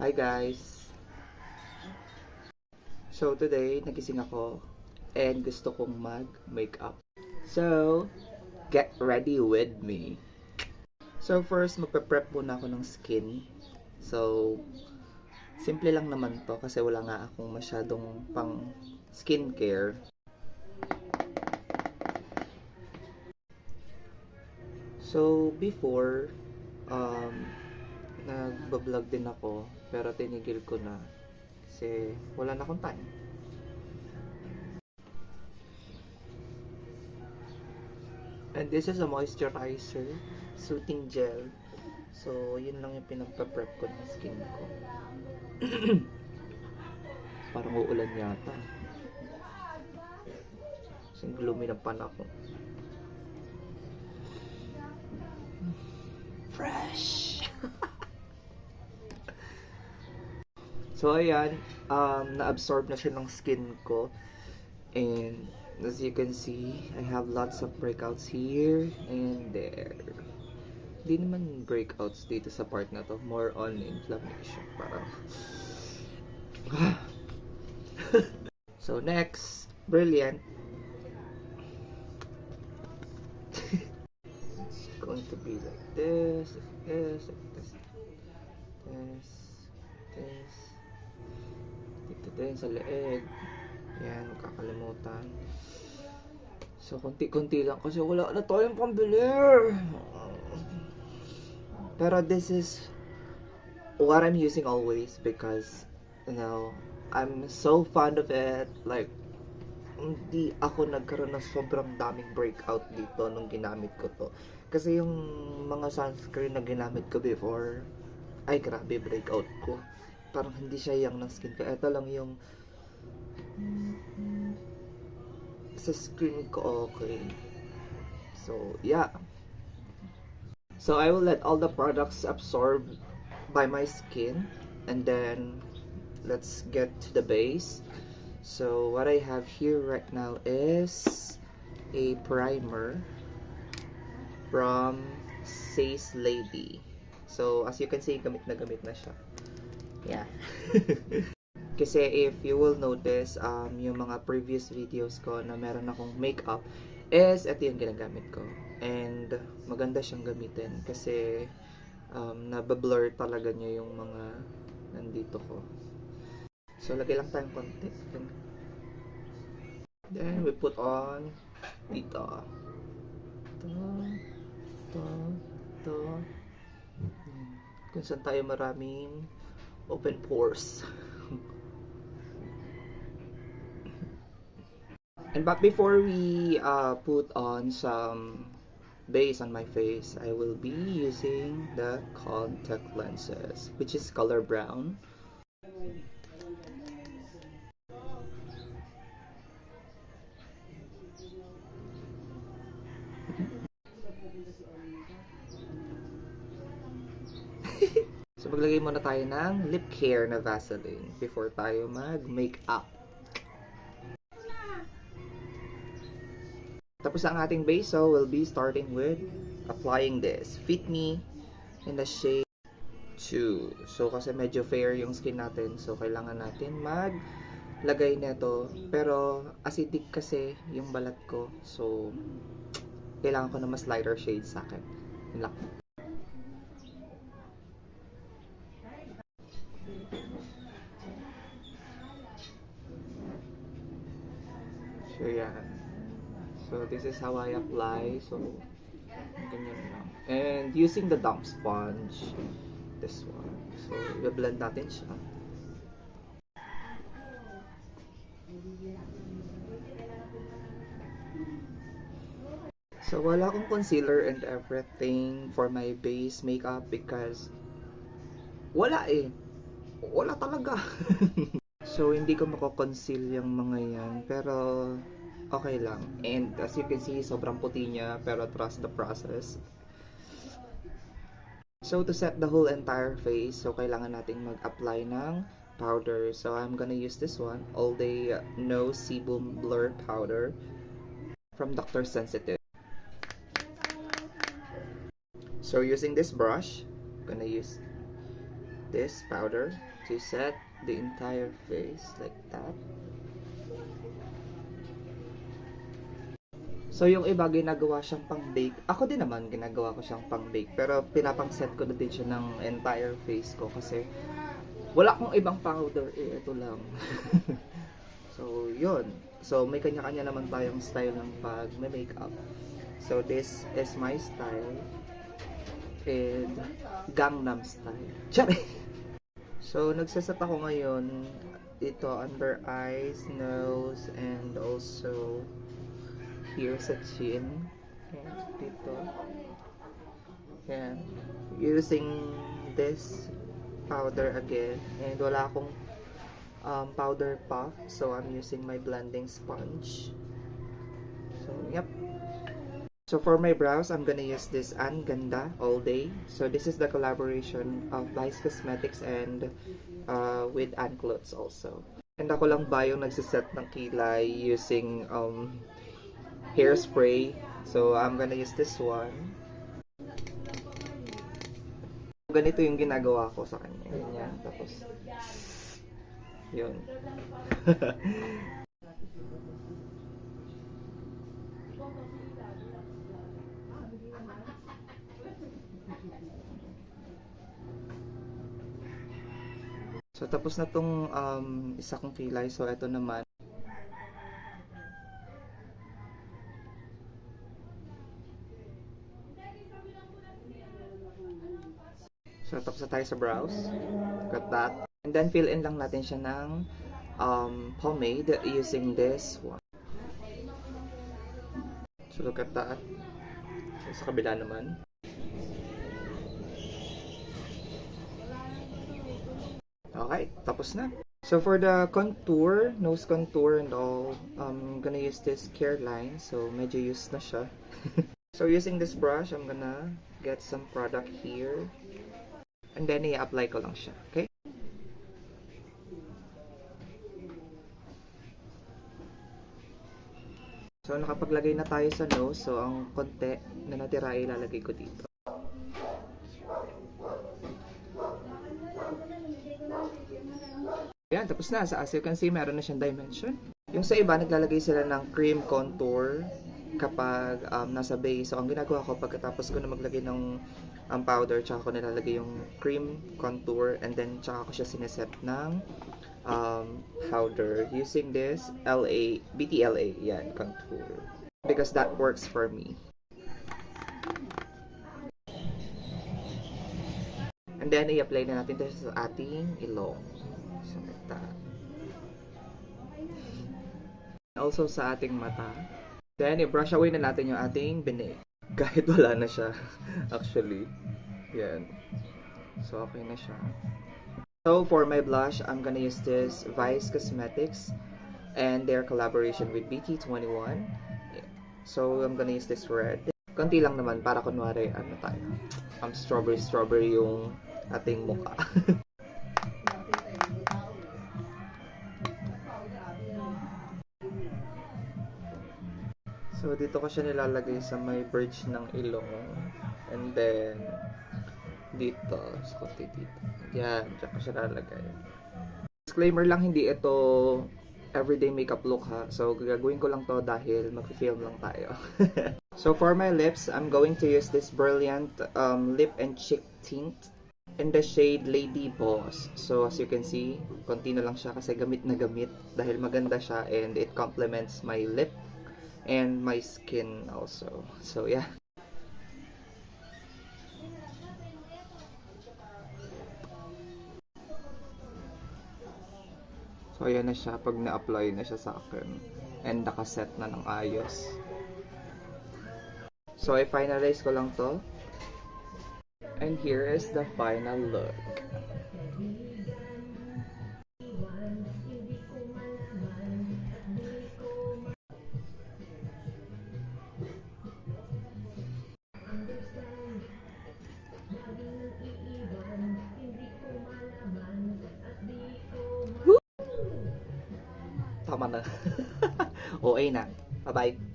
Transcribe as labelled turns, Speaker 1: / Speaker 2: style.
Speaker 1: Hi guys! So today, nagising ako and gusto kong mag-makeup. So, get ready with me! So first, magpe-prep muna ako ng skin. So, simple lang naman to kasi wala nga akong masyadong pang skincare. So, before, nagbablog din ako pero tinigil ko na kasi wala na akong time. And this is a moisturizer, soothing gel. So, yun lang yung pinagpa-prep ko ng skin ko. Parang uulan yata. Kasi gloomy ng panahon. Fresh! So, ayan. Na-absorb na siya ng skin ko. And, as you can see, I have lots of breakouts here and there. Hindi naman breakouts dito sa part na to. More on inflammation. Parang... So, next. Brilliant. It's going to be like this, like this, like this, this, this. Dito din sa leeg. Yan, huwag kakalimutan. So, konti-konti lang kasi wala na tayong pambili. Pero this is what I'm using always because, you know, I'm so fond of it. Like, hindi ako nagkaroon ng sobrang daming breakout dito nung ginamit ko to. Kasi yung mga sunscreen na ginamit ko before, ay grabe breakout ko. Parang hindi siya yang ng skin ko. Ito lang yung sa skin ko okay. So, yeah. So, I will let all the products absorb by my skin. And then, let's get to the base. So, what I have here right now is a primer from Says Lady. So, as you can see, gamit na siya. Yeah. Kasi if you will notice, yung mga previous videos ko na meron akong makeup is ito yung ginagamit ko. And maganda siyang gamitin kasi nabablur talaga niya yung mga nandito ko. So, lagay lang tayong konti. Then, we put on dito. Ito. Kung saan tayo maraming open pores. And but before we put on some base on my face, I will be using the contact lenses, which is color brown. So maglagay muna tayo ng lip care na Vaseline before tayo mag-makeup. Tapos ang ating base, so we'll be starting with applying this. Fit Me in the shade 2. So kasi medyo fair yung skin natin, so kailangan natin maglagay nito. Pero acidic kasi yung balat ko, so kailangan ko na mas lighter shade sa akin. Yun lang. So yan. So this is how I apply. So ganyan lang. And using the damp sponge, this one. So i-blend natin siya. So wala akong concealer and everything for my base makeup because wala eh. Wala talaga. So hindi ko mako-conceal yung mga yan, pero okay lang. And as you can see, sobrang puti niya, pero trust the process. So to set the whole entire face, so kailangan nating mag-apply ng powder. So I'm gonna use this one, All Day No Sebum Blur Powder from Dr. Sensitive. So using this brush, I'm gonna use this powder to set the entire face like that. So, yung iba ginagawa siyang pang-bake. Ako din naman, ginagawa ko siyang pang-bake. Pero pinapang-set ko na din siya ng entire face ko kasi wala akong ibang powder. Ito lang. So, yun. So, may kanya-kanya naman tayong style ng pag-makeup. So, this is my style. And Gangnam style. Tsari! So, nagsaset ako ngayon dito under eyes, nose, and also here sa chin. Ayan, dito. Ayan. Using this powder again. And wala akong powder puff. So, I'm using my blending sponge. So, yep. So, for my brows, I'm gonna use this An Ganda All Day. So, this is the collaboration of Vice Cosmetics and with Ann Clothes also. And ako lang ba yung nagsiset ng kilay using hairspray. So, I'm gonna use this one. Ganito yung ginagawa ko sa kanya. Ganyan. Tapos, yun. So, tapos na tong isa kong kilay. So, ito naman. So, tapos na tayo sa brows. Got that. And then, fill in lang natin siya ng pomade using this one. So, look at that. So, sa kabila naman. Okay, tapos na. So, for the contour, nose contour and all, I'm gonna use this Careline. So, medyo used na siya. So, using this brush, I'm gonna get some product here. And then, i-apply ko lang siya. Okay? So, nakapaglagay na tayo sa nose. So, ang konti na natira ay ilalagay ko dito. Ayan, tapos na. As you can see, meron na siyang dimension. Yung sa iba, naglalagay sila ng cream contour kapag nasa base. So, ang ginagawa ko, pagkatapos ko na maglagay ng powder, tsaka ko nilalagay yung cream contour, and then tsaka ko siya sineset ng powder using this BTLA, yan, contour. Because that works for me. And then, i-apply na natin ito sa ating ilong. So, like that. Also sa ating mata. Then, i-brush away na natin yung ating binig. Kahit wala na siya, actually. Yan. So, okay na siya. So, for my blush, I'm gonna use this Vice Cosmetics and their collaboration with BT21. So, I'm gonna use this red. Konti lang naman, para kunwari, ano tayo, strawberry yung ating mukha. So, dito ko siya nilalagay sa may bridge ng ilong. And then, dito. So, dito. Yan. Diyan ko siya nilalagay. Disclaimer lang, hindi ito everyday makeup look ha. So, gagawin ko lang to dahil mag-film lang tayo. So, for my lips, I'm going to use this Brilliant lip and cheek tint in the shade Lady Boss. So, as you can see, konti na lang siya kasi gamit na gamit dahil maganda siya and it complements my lip and my skin also. So, yeah. So, ayan na siya pag na-apply na siya sa akin. And nakaset na ng ayos. So, i-finalize ko lang to. And here is the final look. Tama na. Okay na. Bye-bye.